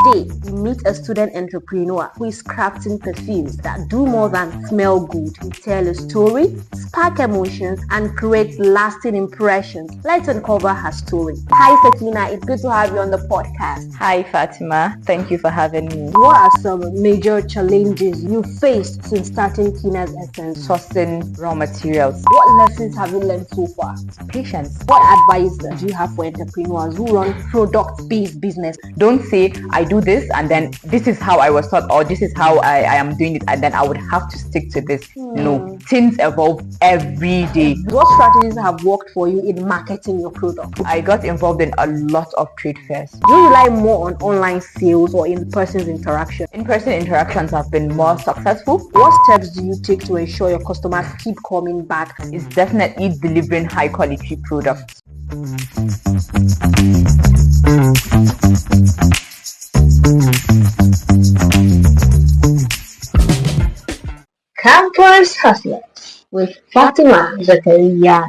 Today, we meet a student entrepreneur who is crafting perfumes that do more than smell good. We tell a story, spark emotions, and create lasting impressions. Let's uncover her story. Hi, Sakina. It's good to have you on the podcast. Hi, Fatima. Thank you for having me. What are some major challenges you faced since starting Kina's Essence? Sourcing raw materials. What lessons have you learned so far? Patience. What advice do you have for entrepreneurs who run product-based business? Don't say, I do this and then this is how I was taught, or this is how I am doing it and then I would have to stick to this. No, things evolve every day. What strategies have worked for you in marketing your product? I got involved in a lot of trade fairs. Do you rely more on online sales or in-person interaction? In-person interactions have been more successful. What steps do you take to ensure your customers keep coming back? It's definitely delivering high quality products. Campus Hustlers with Fatima Zakariyya.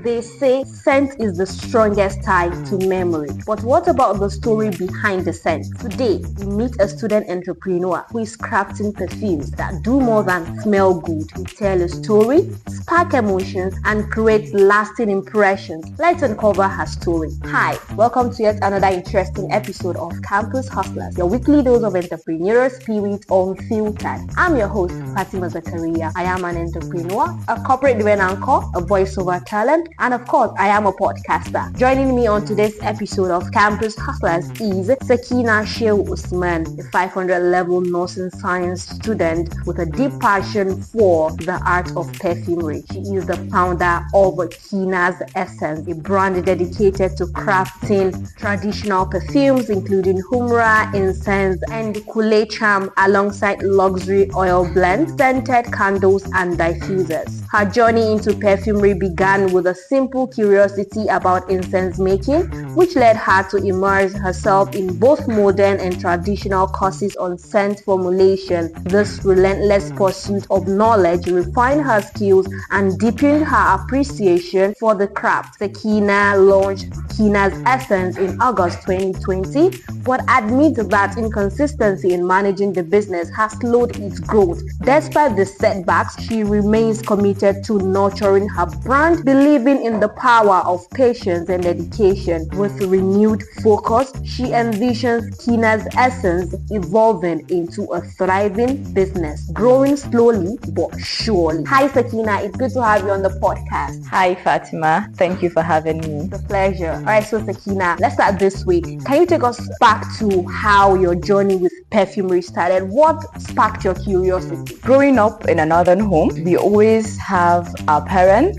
They say scent is the strongest tie to memory. But what about the story behind the scent? Today, we meet a student entrepreneur who is crafting perfumes that do more than smell good. We tell a story, spark emotions, and create lasting impressions. Let's uncover her story. Hi, welcome to yet another interesting episode of Campus Hustlers, your weekly dose of entrepreneurial spirit unfiltered. I'm your host, Fatima Zakariyya. I am an entrepreneur, a corporate event anchor, a voiceover talent, and of course, I am a podcaster. Joining me on today's episode of Campus Hustlers is Sakina Shehu Usman, a 500 level nursing science student with a deep passion for the art of perfumery. She is the founder of Kina's Essence, a brand dedicated to crafting traditional perfumes including humrah, incense, and kullecham, alongside luxury oil blends, scented candles, and diffusers. Her journey into perfumery began with a simple curiosity about incense making, which led her to immerse herself in both modern and traditional courses on scent formulation. This relentless pursuit of knowledge refined her skills and deepened her appreciation for the craft. Sakina launched Kina's Essence in August 2020, but admits that inconsistency in managing the business has slowed its growth. Despite the setbacks, she remains committed to nurturing her brand, believing in the power of patience and dedication. With renewed focus, she envisions Kina's Essence evolving into a thriving business, growing slowly but surely. Hi Sakina, it's good to have you on the podcast. Hi Fatima, thank you for having me. It's a pleasure. Alright, so Sakina, let's start this way. Can you take us back to how your journey with perfumery started? What sparked your curiosity? Growing up in a northern home, we always have our parents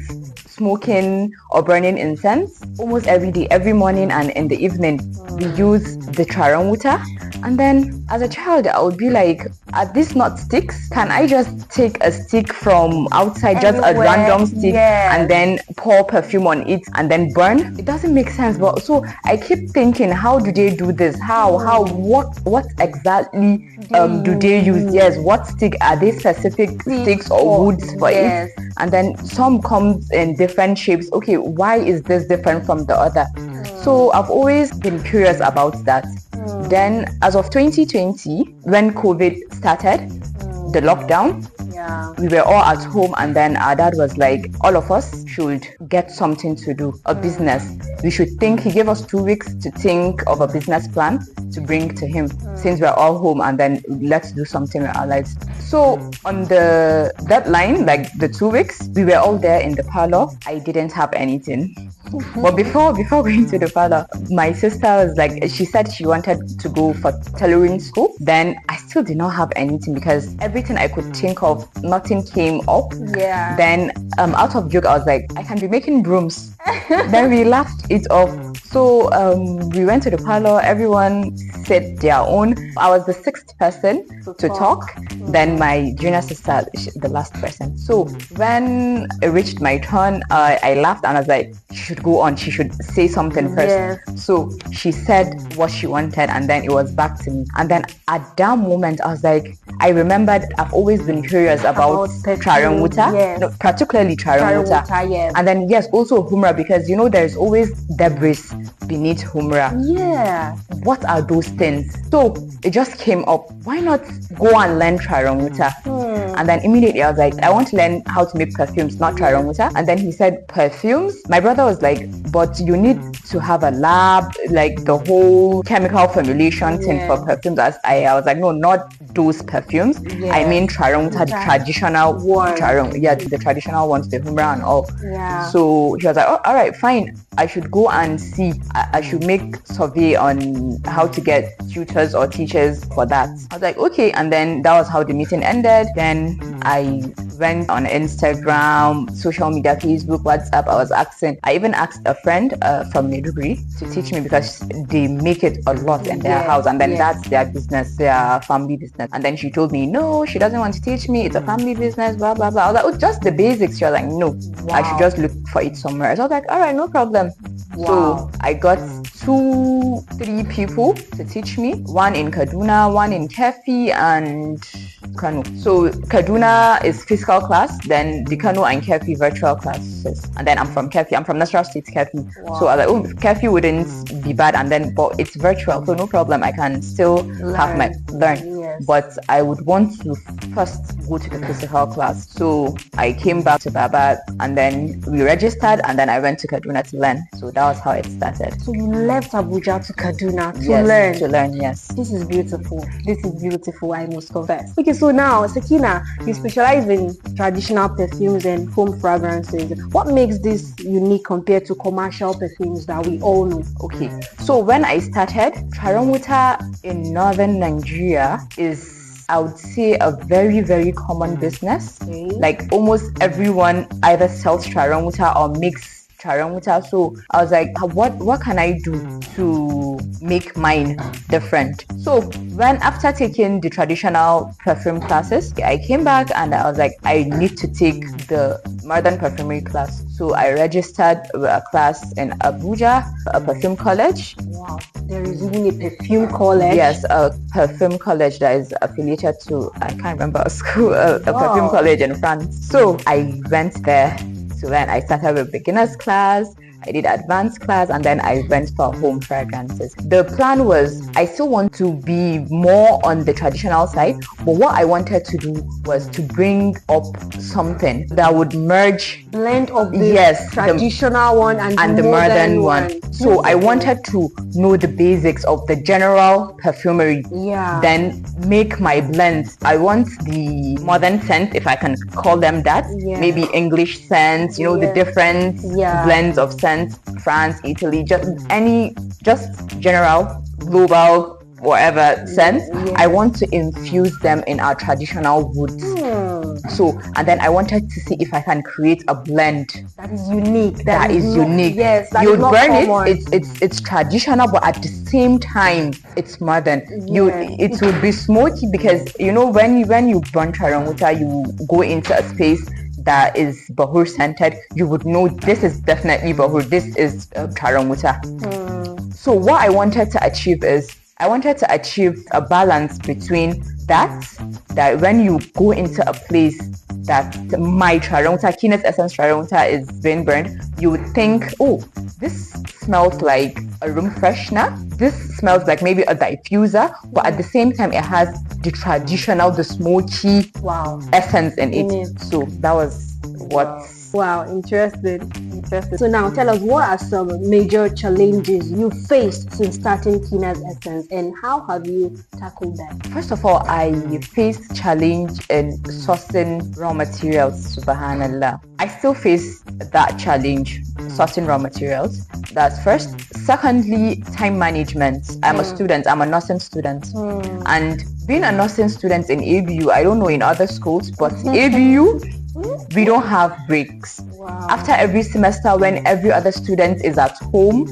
smoking or burning incense almost every day, every morning and in the evening. We use the water, and then as a child I would be like, are these not sticks? Can I just take a stick from outside, just a random stick, and then pour perfume on it and then burn? It doesn't make sense. But so I keep thinking, how do they do this? What exactly do they use? Yes, what stick are they? Specific sticks or woods for it? And then some comes in different shapes. Okay, why is this different from the other? So I've always been curious about that. Then as of 2020, when COVID started, the lockdown, we were all at home, and then our dad was like, all of us should get something to do, a business. We should think. He gave us 2 weeks to think of a business plan to bring to him, since we're all home, and then let's do something with our lives. So on the deadline, like the 2 weeks, we were all there in the parlor. I didn't have anything. But before going to the parlor, my sister was like, she said she wanted to go for tailoring school. Then I still did not have anything because everything I could think of, nothing came up. Then out of joke, I was like, I can be making brooms. Then we laughed it off. So we went to the parlor. Everyone said their own. I was the sixth person to talk. Then my junior sister, the last person. So when it reached my turn, I laughed and I was like, she should go on. She should say something first. So she said what she wanted, and then it was back to me. And then at that moment, I was like, I remembered I've always been curious about water, no, particularly water. And then also humrah, because there's always debris beneath humrah. Yeah. What are those things? So it just came up. Why not go and learn charanguta? And then immediately I was like, I want to learn how to make perfumes, not charanguta. And then he said, perfumes? My brother was like, but you need to have a lab, like the whole chemical formulation thing for perfumes. I was like, no, not those perfumes. I mean charanguta, the traditional the traditional ones, the humrah and all. So he was like, oh, all right, fine. I should go and see. I should make survey on how to get tutors or teachers for that. I was like, okay. And then that was how the meeting ended. Then I went on Instagram, social media, Facebook, WhatsApp. I even asked a friend from Maiduguri to teach me, because they make it a lot in their house, and then that's their business, their family business. And then she told me, no, she doesn't want to teach me. It's a family business, blah, blah, blah. I was like, oh, just the basics. She was like, no, I should just look for it somewhere. So I was like, all right, no problem. So I got 2-3 people to teach me, one in Kaduna, one in Kefi, and Kano. So Kaduna is physical class, then the Kano and Kefi virtual classes. And then I'm from Kefi, I'm from Nasarawa State Kefi. So I was like, oh, Kefi wouldn't be bad, and then but it's virtual, so no problem, I can still learn. But I would want to first go to the physical class. So I came back to Baba, and then we registered, and then I went to Kaduna to learn. So that was how it started. So you left Abuja to Kaduna to learn? To learn, yes. This is beautiful. This is beautiful, I must confess. Okay, so now, Sakina, you specialize in traditional perfumes and home fragrances. What makes this unique compared to commercial perfumes that we all know? Okay, so when I started, charanguta in northern Nigeria is, I would say, a very, very common business. Like almost everyone either sells charanguta or makes charanguta. So I was like, what can I do to make mine different? So when after taking the traditional perfume classes, I came back and I was like, I need to take the modern perfumery class. So I registered a class in Abuja, a perfume college. Wow, there is even a perfume college? Yes, a perfume college that is affiliated to, I can't remember a school, a perfume college in France. So I went there to learn. I started with beginner's class, I did advanced class, and then I went for home fragrances. The plan was, I still want to be more on the traditional side, but what I wanted to do was to bring up something that would blend of the traditional one and the modern one. So I wanted to know the basics of the general perfumery, then make my blends. I want the modern scent, if I can call them that, maybe English scents, you know, the different blends of scents, France, Italy, just general, global, whatever sense. I want to infuse them in our traditional woods. So, and then I wanted to see if I can create a blend that is unique. That is unique. Yes, you burn it. It's traditional, but at the same time, it's modern. It would be smoky, because you know when you burn charanguta, you go into a space that is bahur scented, you would know this is definitely bahur, this is charanguta. So what I wanted to achieve is, I wanted to achieve a balance between that when you go into a place that my charanguta, Kina's essence charanguta is being burned, you would think, oh, this smells like a room freshener, this smells like maybe a diffuser, but at the same time it has the traditional, the smoky essence in it. So that was what. Wow, interesting. So now tell us, what are some major challenges you faced since starting Kina's Essence, and how have you tackled that? First of all, I faced challenge in sourcing raw materials, subhanallah. I still face that challenge, sourcing raw materials. That's first. Secondly, time management. I'm a student, I'm a nursing student. And being a nursing student in ABU, I don't know in other schools, but ABU, we don't have breaks. After every semester, when every other student is at home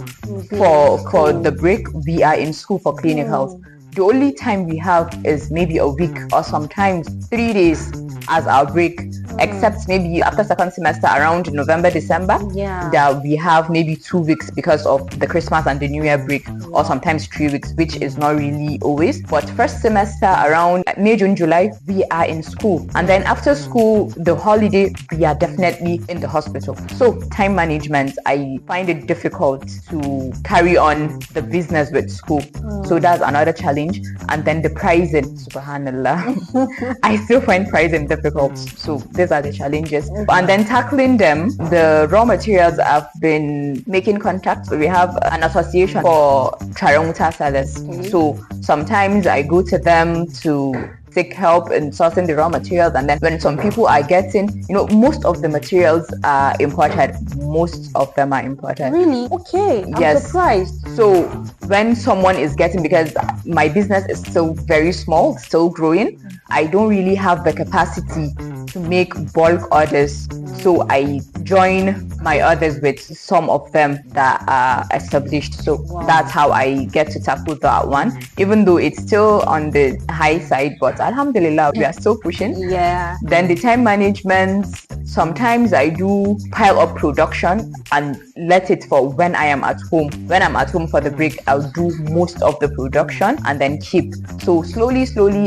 for the break, we are in school for clinicals. The only time we have is maybe a week or sometimes 3 days as our break. except maybe after second semester around November, December, that we have maybe 2 weeks because of the Christmas and the New Year break, or sometimes 3 weeks, which is not really always. But first semester around May, June, July, we are in school, and then after school, the holiday, we are definitely in the hospital. So time management, I find it difficult to carry on the business with school. So that's another challenge. And then the pricing, subhanallah, I still find pricing difficult. So these are the challenges. And then tackling them, the raw materials, I've been making contacts. We have an association for Charanguta sellers. So sometimes I go to them to seek help in sourcing the raw materials, and then when some people are getting, most of the materials are imported. Most of them are imported. Really? Okay. I'm surprised. So when someone is getting, because my business is still very small, still growing, I don't really have the capacity to make bulk orders. So I join my orders with some of them that are established. So that's how I get to tackle that one, even though it's still on the high side, but alhamdulillah, we are still pushing. Then the time management, sometimes I do pile up production and let it for when I am at home. When I'm at home for the break, I'll do most of the production and then keep. So slowly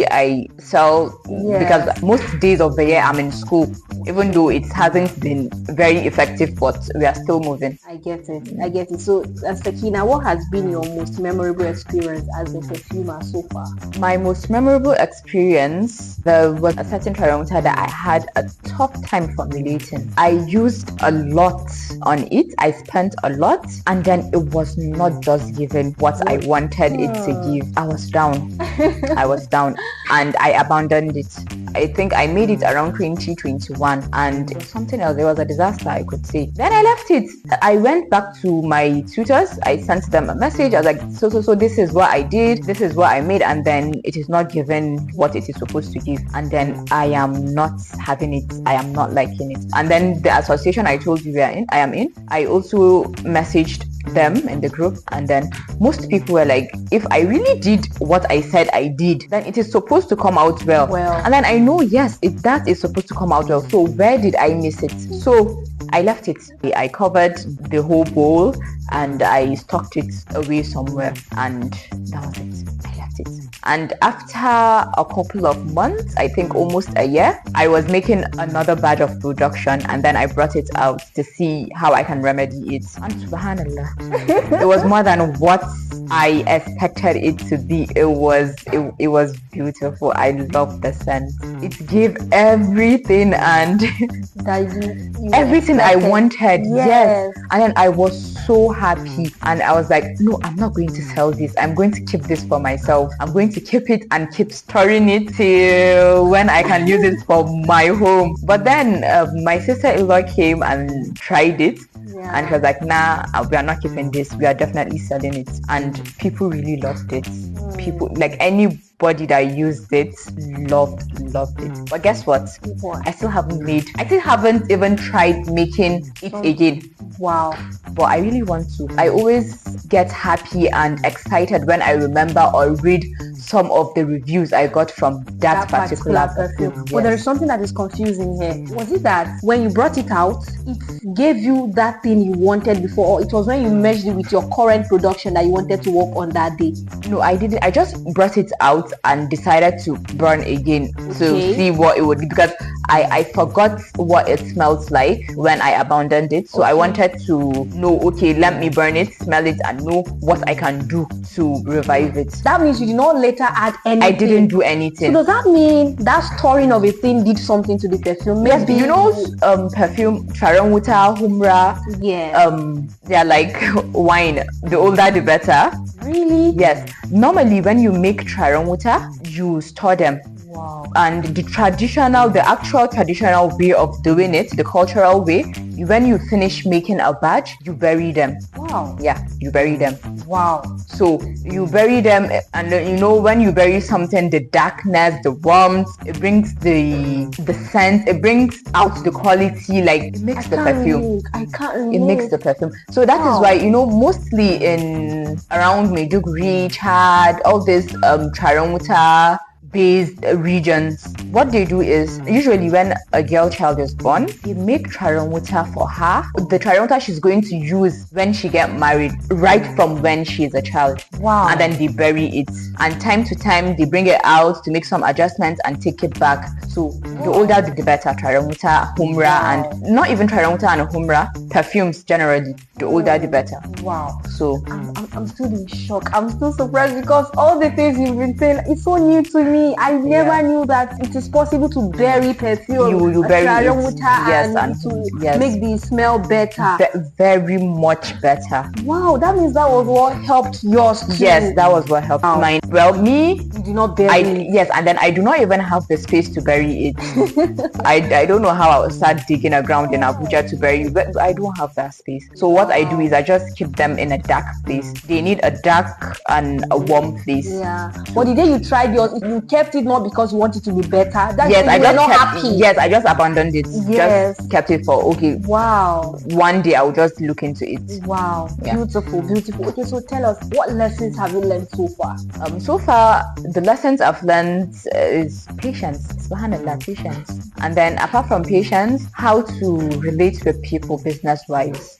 I sell, because most days of the year I'm in school, even though it hasn't been very effective, but we are still moving. I get it. So Sakina, what has been your most memorable experience as a perfumer so far? My most memorable experience, there was a certain Charanguta that I had a tough time formulating. I used a lot on it. I spent a lot, and then it was not just giving what I wanted it to give. I was down. And I abandoned it. I think I made it around 2021, and it was something else. It was a disaster, I could say. Then I left it. I went back to my tutors. I sent them a message. I was like, so this is what I did, this is what I made, and then it is not given what it is supposed to give, and then I am not having it. I am not liking it. And then the association I told you I am in, I also messaged them in the group, and then most people were like, if I really did what I said I did, then it is supposed to come out well. And then I know, yes, that is supposed to come out well. So where did I miss it? So I left it. I covered the whole bowl and I stocked it away somewhere, and that was it. I left it. And after a couple of months, I think almost a year, I was making another batch of production, and then I brought it out to see how I can remedy it. And subhanallah, it was more than what I expected it to be. It was beautiful. I love the scent. It gave everything and everything I wanted. Yes. And then I was so happy, and I was like, no, I'm not going to sell this. I'm going to keep this for myself. I'm going to keep it and keep storing it till when I can use it for my home. But then my sister-in-law came and tried it. And she was like, nah, we are not keeping this. We are definitely selling it. And people really loved it. People, like anybody that used it, loved it. But guess what? I still haven't even tried making it again. Wow. But I really want to. I always get happy and excited when I remember or read some of the reviews I got from that particular perfume. Yes. But there is something that is confusing here. Was it that when you brought it out, it gave you that thing you wanted before, or it was when you merged it with your current production that you wanted to work on that day? No, I didn't. I just brought it out and decided to burn again to see what it would be, because I forgot what it smells like when I abandoned it. So I wanted to know, okay, let me burn it, smell it, and know what I can do to revive it. That means you did not later add anything. I didn't do anything. So does that mean that storing of a thing did something to the perfume? Maybe, perfume, Charanguta, humrah. Yeah. They're like wine. The older the better. Really? Yes. Normally when you make Charanguta, you store them. Wow. And the actual traditional way of doing it, the cultural way, when you finish making a batch, you bury them. Wow. Yeah, you bury them. Wow. So you bury them, and when you bury something, the darkness, the warmth, it brings the scent, it brings out the quality, like it makes the perfume. I can't relate. It makes the perfume. So that is why, mostly in around Maiduguri, Chad, all this Charanguta based regions, What they do is, usually when a girl child is born, they make charanwuta for her. The charanwuta she's going to use when she get married, right from when she is a child. Wow. And then they bury it. And time to time, they bring it out to make some adjustments and take it back. So the older the better. Charanwuta, humrah, and not even charanwuta and humrah, perfumes generally. The older the better. Wow. So I'm still in shock. I'm still surprised because all the things you've been saying, it's so new to me. I never knew that it is possible to bury perfume. You bury it. Yes, and to make the smell better. Very much better. Wow, that means that was what helped yours too. Yes, that was what helped mine. Well, me, you do not bury it. Yes, and then I do not even have the space to bury it. I don't know how I would start digging a ground in Abuja to bury it, but I don't have that space. So what I do is I just keep them in a dark place. They need a dark and a warm place. Yeah. But the day you tried yours, you kept it not because you wanted to be better. Yes, I just not kept, happy. Yes, I just abandoned it. Yes. Just kept it for Wow. one day I'll just look into it. Wow. Yeah. Beautiful. Okay, so tell us, what lessons have you learned so far? So far, the lessons I've learned is patience. Subhanallah, patience. And then apart from patience, how to relate with people business-wise.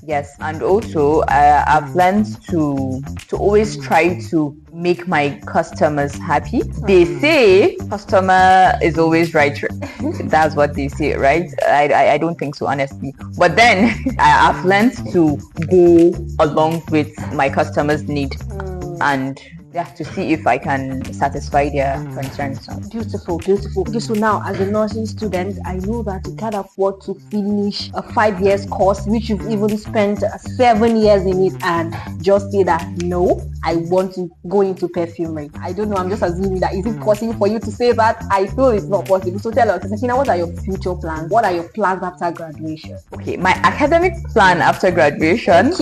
Yes, and also I've learned to always try to make my customers happy. They say customer is always right. That's what they say, right? I don't think so, honestly. But then I've learned to go along with my customers' need and to see if I can satisfy their concerns. Beautiful. Okay, so now as a nursing student, I know that you can't afford to finish a 5 years course, which you've even spent 7 years in it, and just say that, no, I want to go into perfumery. I don't know, I'm just assuming that. Is it possible for you to say that? I feel it's not possible. So tell us, Sakina, what are your future plans? What are your plans after graduation? Okay, my academic plan after graduation,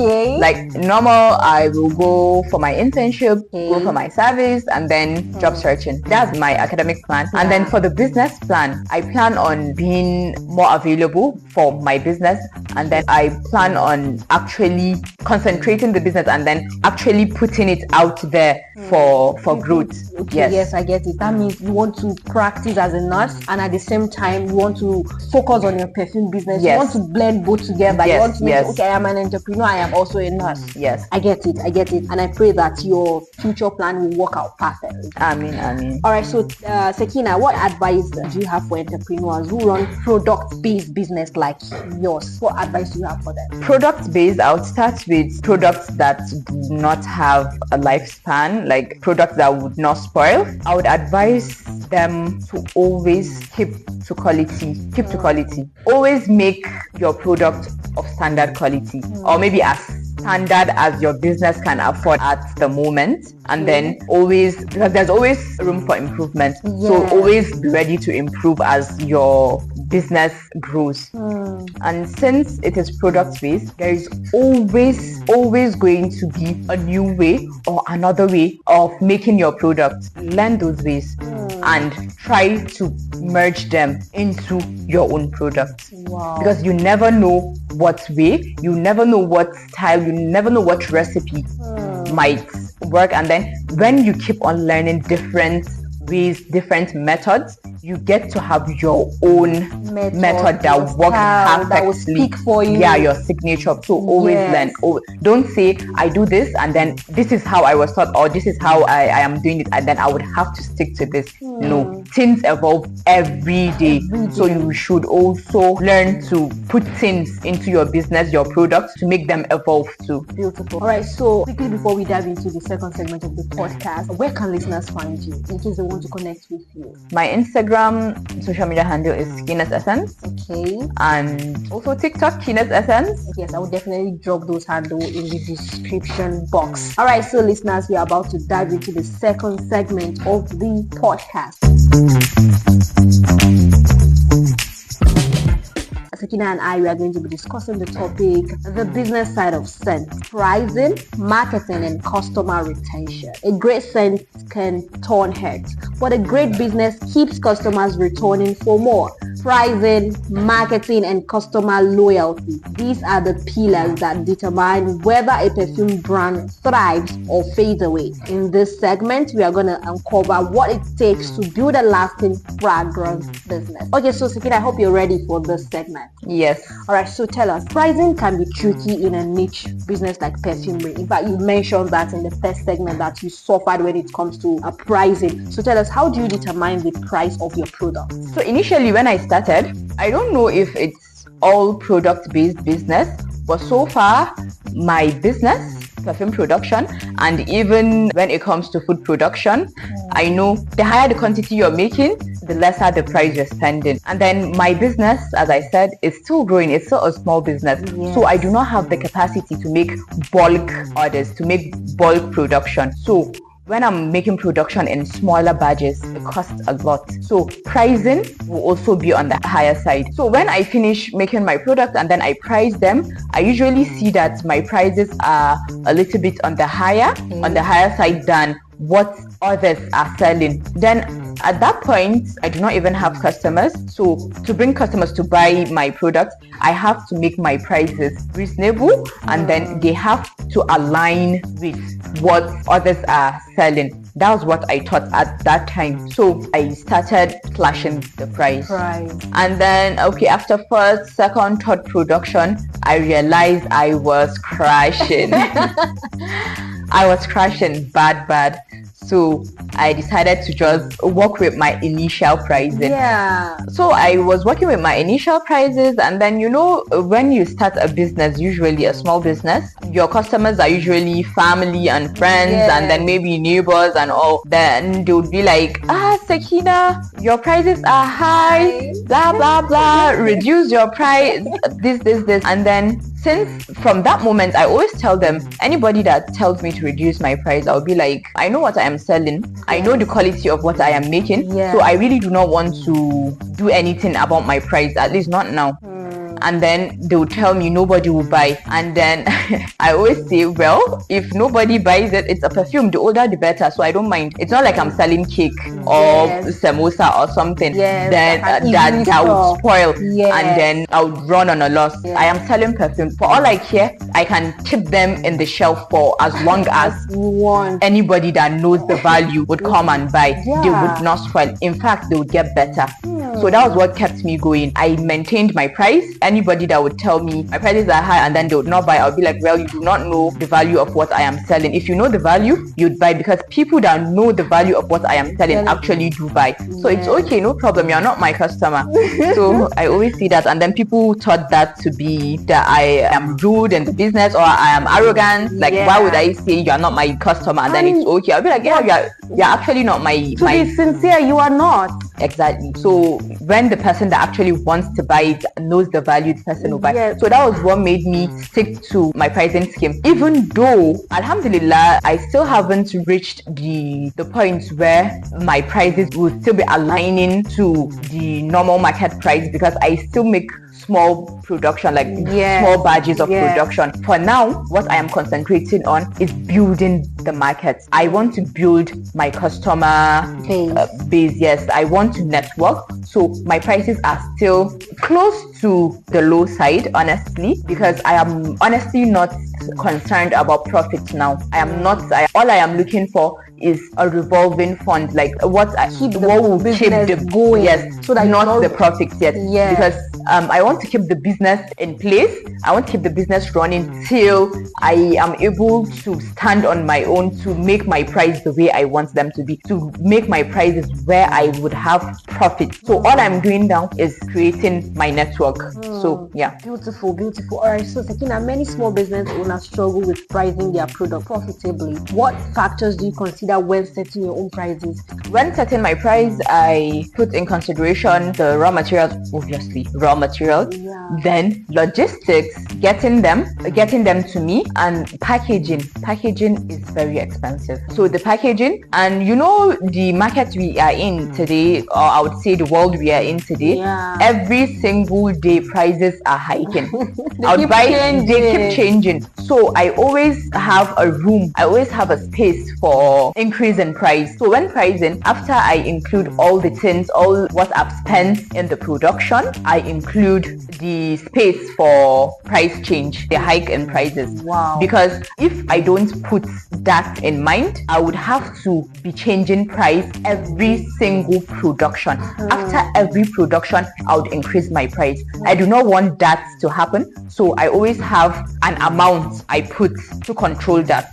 like normal, I will go for my internship, go for my service, and then job searching. That's my academic plan. And then for the business plan, I plan on being more available for my business, and then I plan on actually concentrating the business and then actually putting it out there for growth. Okay, yes, I get it. That means you want to practice as a nurse, and at the same time you want to focus on your perfume business. You want to blend both together. You want to make okay, I am an entrepreneur, I am also a nurse. Yes, I get it, and I pray that your future plan will work out perfectly. Amen. All right, so Sakina, what advice do you have for entrepreneurs who run product-based business like yours? What advice do you have for them? Product-based, I would start with products that do not have a lifespan, like products that would not spoil. I would advise them to always keep to quality. Always make your product of standard quality, or maybe as standard as your business can afford at the moment. And then always, because there's always room for improvement, so always be ready to improve as your business grows. And since it is product based, there is always going to be a new way or another way of making your product. Learn those ways and try to merge them into your own product. Because you never know what way, you never know what style, you never know what recipe might work. And then when you keep on learning different ways, different methods, you get to have your own method that works perfectly, that will speak for you. Yeah, your signature. So always learn. Don't say I do this and then this is how I was taught, or this is how I am doing it, and then I would have to stick to this. No, things evolve every day. So you should also learn to put things into your business, your products, to make them evolve too. Beautiful. All right, so quickly before we dive into the second segment of the podcast, where can listeners find you in case they want to connect with you? My Instagram social media handle is Keenest Essence. Okay. And also TikTok, Keenest Essence. Yes, I will definitely drop those handles in the description box. All right, so listeners, we are about to dive into the second segment of the podcast. Sakina and I, we are going to be discussing the topic, the business side of scent, pricing, marketing, and customer retention. A great scent can turn heads, but a great business keeps customers returning for more. Pricing, marketing, and customer loyalty. These are the pillars that determine whether a perfume brand thrives or fades away. In this segment, we are going to uncover what it takes to build a lasting fragrance business. Okay, so Sakina, I hope you're ready for this segment. Yes. All right, so tell us, pricing can be tricky in a niche business like perfumery. In fact, you mentioned that in the first segment that you suffered when it comes to pricing. So tell us, how do you determine the price of your product? So initially when I started, I don't know if it's all product-based business, but so far my business, perfume production, and even when it comes to food production, I know the higher the quantity you're making, the lesser the price you're spending. And then my business, as I said, is still growing. It's still a small business. Yes. So I do not have the capacity to make bulk orders, to make bulk production. So when I'm making production in smaller batches, it costs a lot. So pricing will also be on the higher side. So when I finish making my product and then I price them, I usually see that my prices are a little bit on the higher side than what others are selling. Then at that point, I do not even have customers. So to bring customers to buy my product, I have to make my prices reasonable, and then they have to align with what others are selling. That was what I thought at that time. So I started slashing the price. And then, okay, after first, second, third production, I realized I was crashing. I was crashing bad. So I decided to just work with my initial pricing. Yeah. So I was working with my initial prices, and then when you start a business, usually a small business, your customers are usually family and friends, and then maybe neighbors and all. Then they would be like, Sakina, your prices are high, blah blah blah, reduce your price, this. And then since from that moment, I always tell them, anybody that tells me to reduce my price, I'll be like, I know what I am selling. I know the quality of what I am making. So I really do not want to do anything about my price, at least not now. And then they would tell me nobody will buy. And then I always say, well, if nobody buys it, it's a perfume. The older the better. So I don't mind. It's not like I'm selling cake or samosa or something. Then that would spoil. And then I would run on a loss. I am selling perfume. For all I care, I can keep them in the shelf for as long as anybody that knows the value would come and buy. They would not spoil. In fact, they would get better. So that was what kept me going. I maintained my price. Anybody that would tell me my prices are high and then they would not buy, I'll be like, well, you do not know the value of what I am selling. If you know the value, you'd buy, because people that know the value of what I am selling actually do buy. So it's okay, no problem, you're not my customer. So I always see that, and then people thought that to be that I am rude in the business or I am arrogant. Like, why would I say you're not my customer and then it's okay? I'll be like, you're actually not my. To be sincere, you are not. Exactly. So when the person that actually wants to buy it knows the value, the person will buy. So that was what made me stick to my pricing scheme. Even though, alhamdulillah, I still haven't reached the point where my prices will still be aligning to the normal market price, because I still make small production, like small batches of production. For now, what I am concentrating on is building the market. I want to build my customer base. Yes, I want to network. So my prices are still close to the low side, honestly, because I am honestly not concerned about profits now. I am not. All I am looking for is a revolving fund, like what will keep the going. Yes, so that not the profits yet. Because I want to keep the business in place. I want to keep the business running till I am able to stand on my own, to make my price the way I want them to be, to make my prices where I would have profit. So all I'm doing now is creating my network. So beautiful. All right, so Sakina, many small business owners struggle with pricing their product profitably. What factors do you consider when setting your own prices? When setting my price, I put in consideration the raw materials, obviously raw materials, then logistics, getting them to me, and packaging is very expensive. So the packaging, and the market we are in today, or I would say the world we are in today, every single day prices are hiking. They keep changing. So I always have a room, I always have a space for increase in price. So when pricing, after I include all the things, all what I've spent in the production, I include the space for price change, the hike in prices. Wow. Because if I don't put that in mind, I would have to be changing price every single production. After every production, I would increase my price. I do not want that to happen. So I always have an amount I put to control that.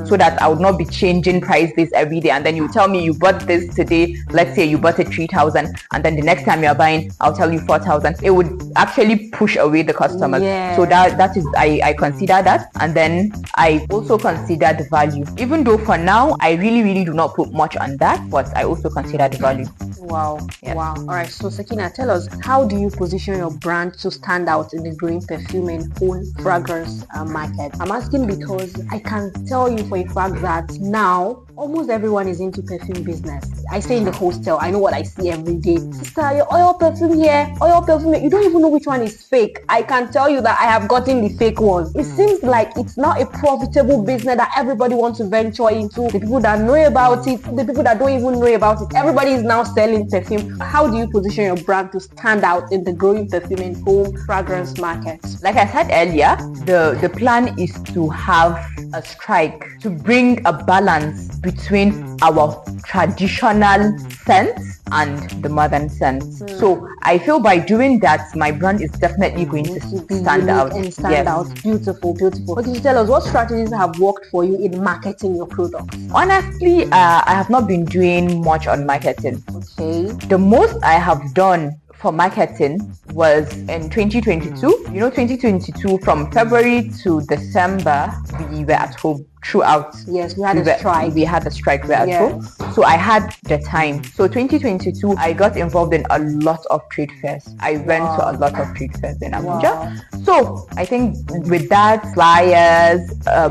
So that I would not be changing price this every day, and then you tell me you bought this today, let's say you bought it 3,000, and then the next time you're buying I'll tell you 4,000. It would actually push away the customers. So that is, I consider that. And then I also consider the value, even though for now I really do not put much on that, but I also consider the value. Wow. Yes. Wow. All right, so Sakina, tell us, how do you position your brand to stand out in the growing perfume and home fragrance market? I'm asking because I can tell you for a fact that now almost everyone is into perfume business. I stay in the hostel, I know what I see every day. Sister, your oil perfume here, oil perfume here. You don't even know which one is fake. I can tell you that I have gotten the fake ones. It seems like it's not a profitable business that everybody wants to venture into. The people that know about it, the people that don't even know about it, everybody is now selling perfume. How do you position your brand to stand out in the growing perfume and home fragrance market? Like I said earlier, the plan is to have a strike, to bring a balance between our traditional scents and the modern scents. So I feel by doing that, my brand is definitely going to stand out. And stand out. Beautiful, beautiful. Okay, tell us, what strategies have worked for you in marketing your products? Honestly, I have not been doing much on marketing. Okay. The most I have done for marketing was in 2022. 2022, from February to December, we were at home throughout. Yes, we had a strike. We had a strike. We were at home. So I had the time. So 2022, I got involved in a lot of trade fairs. I went to a lot of trade fairs in Abuja. So I think with that, flyers,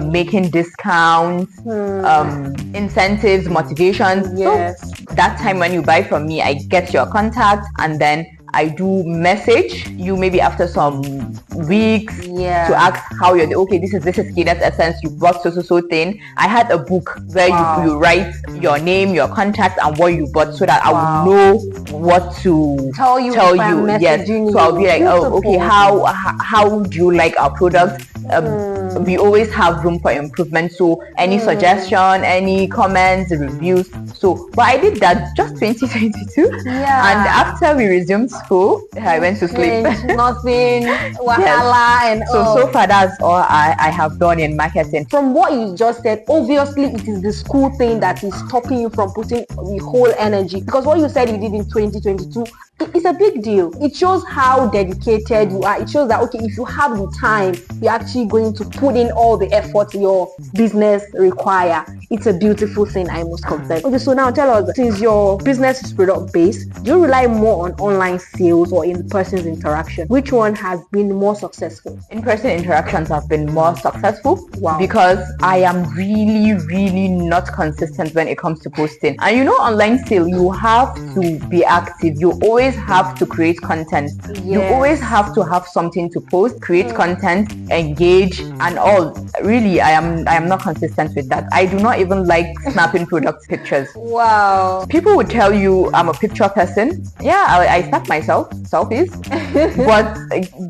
making discounts, incentives, motivations. Yes. So that time when you buy from me, I get your contact, and then I do message you maybe after some weeks to ask how you're doing. Okay, this is Sakina's essence, you bought so thing. I had a book where you write your name, your contact, and what you bought, so that I would know what to tell you. Yes. So I'll be like, oh, okay, how do you like our products? We always have room for improvement. So any suggestion, any comments, reviews. So, but I did that just 2022. And after we resumed school, I went to sleep. Nothing, wahala, and so far that's all I have done in marketing. From what you just said, obviously it is the school thing that is stopping you from putting the whole energy. Because what you said you did in 2022, it's a big deal. It shows how dedicated you are. It shows that, okay, if you have the time, you're actually going to put in all the effort your business require. It's a beautiful thing, I must confess. Okay, so now tell us, since your business is product based, do you rely more on online sales or in-person interaction? Which one has been more successful? In-person interactions have been more successful because I am really not consistent when it comes to posting. And online sale, you have to be active. You always have to create content. You always have to have something to post, create content, engage, and all. Really, I am not consistent with that. I do not even like snapping product pictures. Wow. People would tell you I'm a picture person. Yeah, I snap myself selfies, but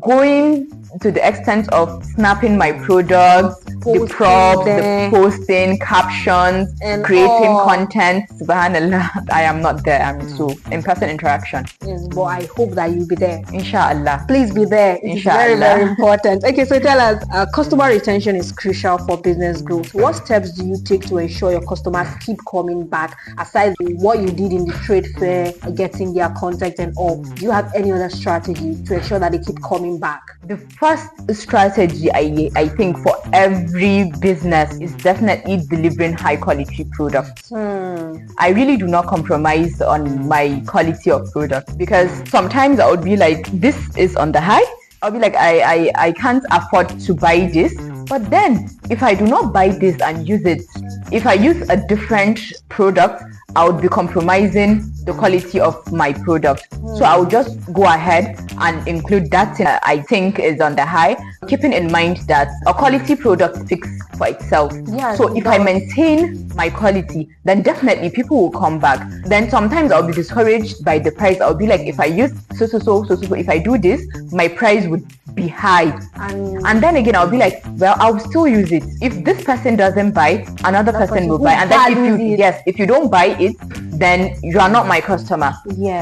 going to the extent of snapping my products, the props, the posting, captions, and creating content, subhanallah, I am not there. So in-person interaction. Yes, but I hope that you'll be there. Inshallah. Please be there. It's very important. Okay, so tell us, customer retention is crucial for business growth. What steps do you take to ensure your customers keep coming back, aside from what you did in the trade fair, getting their contact and all? Do you have any other strategy to ensure that they keep coming back? The first strategy I think for every business is definitely delivering high quality products. I really do not compromise on my quality of product, because sometimes I would be like, this is on the high. I'll be like, I can't afford to buy this. But then if I do not buy this and use it, if I use a different product, I would be compromising the quality of my product. So I would just go ahead and include that thing I think is on the high, keeping in mind that a quality product speaks for itself. So if I maintain my quality, then definitely people will come back. Then sometimes I'll be discouraged by the price. I'll be like, if I use so, if I do this, my price would be high. And then again, I'll be like, well, I'll still use it. If this person doesn't buy, another person will buy. And then if you don't buy it, then you are not my customer.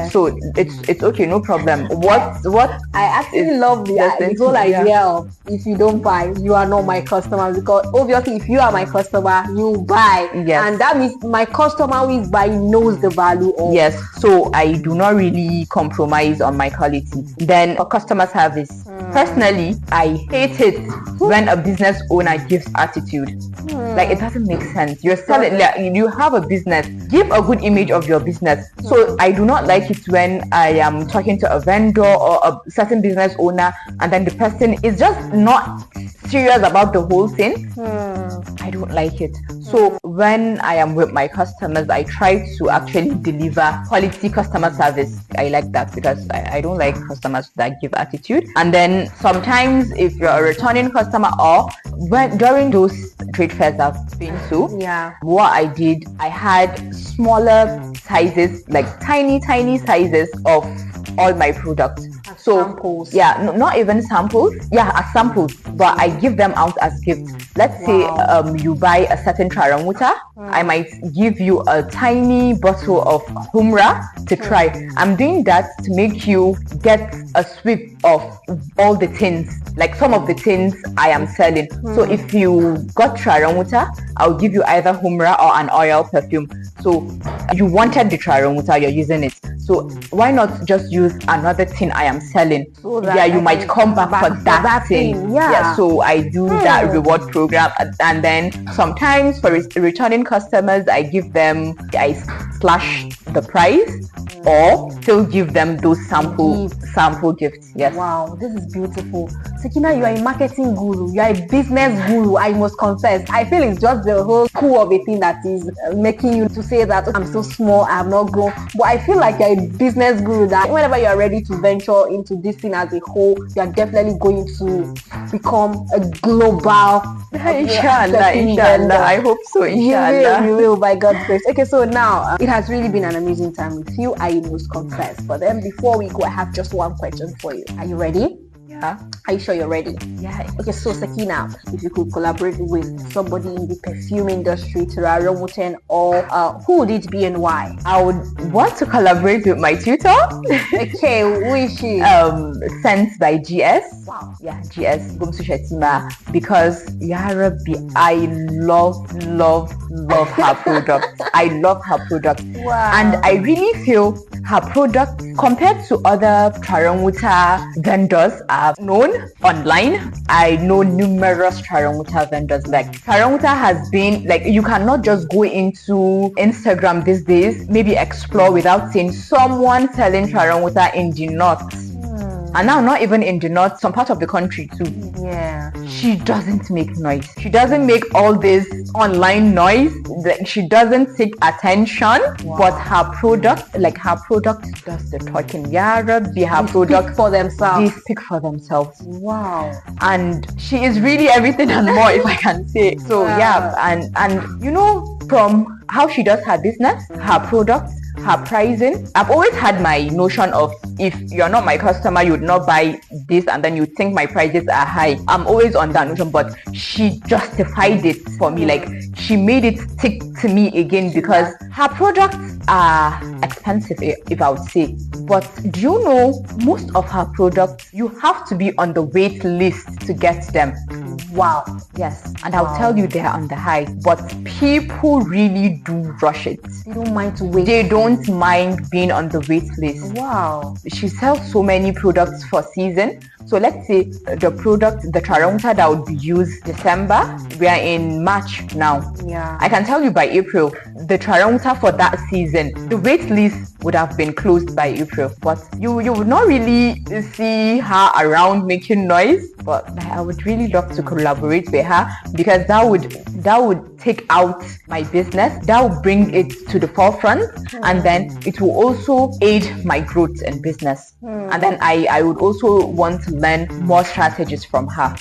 So it's okay, no problem. What I actually love the whole idea of, if you don't buy, you are not my customer, because obviously if you are my customer, you buy. And that means my customer who is buying knows the value of. So I do not really compromise on my quality. Then for customer service, personally, I hate it when a business owner gives attitude. Like, it doesn't make sense. You're selling, you have a business, give a good image of your business. So I do not like it when I am talking to a vendor or a certain business owner, and then the person is just not serious about the whole thing. I don't like it. So when I am with my customers, I try to actually deliver quality customer service. I like that, because I don't like customers that give attitude. And then sometimes if you're a returning customer, or during those trade fairs I've been to, what I did, I had smaller sizes, like tiny sizes of all my products. So samples. Not even samples, as samples, but I give them out as gifts. Let's say you buy a certain charanguta, I might give you a tiny bottle of humrah to try. I'm doing that to make you get a sweep of all the tins, like some of the tins I am selling. So if you got charanguta, I'll give you either humrah or an oil perfume. So you wanted the charanguta, you're using it. So why not just use another tin I am selling? So you might come back for that thing. So I do that reward program. And then sometimes for returning customers, I slash the price, or still give them those sample gifts. Wow, this is beautiful. Sakina, you are a marketing guru, you are a business guru, I must confess. I feel it's just the whole core of a thing that is making you to say that I'm so small, I have not grown. But I feel like you're a business guru, that whenever you are ready to venture into this thing as a whole, you are definitely going to become a global. Inshallah, I hope so. Inshallah, you will, by God's grace. Okay, so now it has really been an amazing time with you, I must confess. But then before we go, I have just one question for you. Are you ready? Are you sure you're ready? Okay, so Sakina, if you could collaborate with somebody in the perfume industry, or who would it be and why? I would want to collaborate with my tutor. Okay, who is she? Sense by GS. Wow. GS Fatima, because I love her product. I love her product. Wow. And I really feel her product, compared to other charanguta vendors I've known online, I know numerous charanguta vendors. Like, charanguta has been, like, you cannot just go into Instagram these days, maybe explore without seeing someone selling charanguta in the north. And now, not even in the north, some part of the country too. She doesn't make noise. She doesn't make all this online noise. She doesn't take attention. But her product does the talking. Her product speak for themselves. They speak for themselves. Wow. And she is really everything and more, if I can say. So and you know, from how she does her business, her products, her pricing, I've always had my notion of, if you're not my customer, you would not buy this, and then you think my prices are high. I'm always on that notion, but she justified it for me. Like, she made it stick to me again, because her products are expensive, if I would say. But do you know, most of her products, you have to be on the wait list to get them. Wow. Yes. And I'll tell you, they're on the high, but people really do rush it. They don't mind to wait. They don't mind being on the wait list. Wow. She sells so many products for season. So let's say the charanguta that would be used December, we are in March now. I can tell you by April, the charanguta for that season, the wait list would have been closed by April. But you would not really see her around making noise. but I would really love to collaborate with her, because that would take out my business, that would bring it to the forefront, and then it will also aid my growth in business. And then I would also want to learn more strategies from her.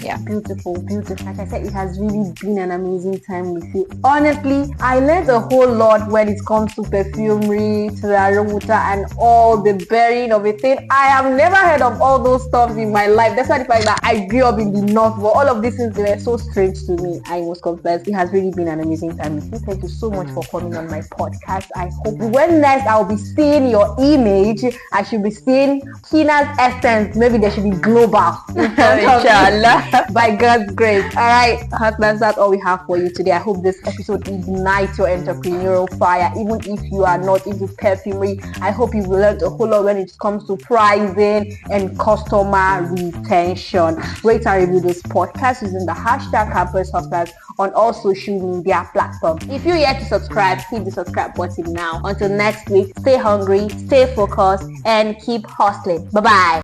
Yeah. Beautiful. Like I said, it has really been an amazing time with you. Honestly, I learned a whole lot when it comes to perfumery, water, and all the bearing of a thing. I have never heard of all those stuff in my life. That's why the fact that I grew up in the north, but all of these things, they were so strange to me. I was confessed. It has really been an amazing time with you. Thank you so much for coming on my podcast. I hope when next I'll be seeing your image, I should be seeing Kina's essence. Maybe there should be global. Inshallah. By God's grace. All right, husbands, that's all we have for you today. I hope this episode ignites your entrepreneurial fire. Even if you are not into perfumery, I hope you've learned a whole lot when it comes to pricing and customer retention. Rate and review this podcast using the hashtag Campus Hustlers on all social media platforms. If you're yet to subscribe, hit the subscribe button now. Until next week, stay hungry, stay focused, and keep hustling. Bye-bye.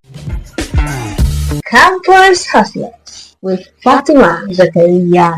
Campus Hustlers with Fatima Zakariyya.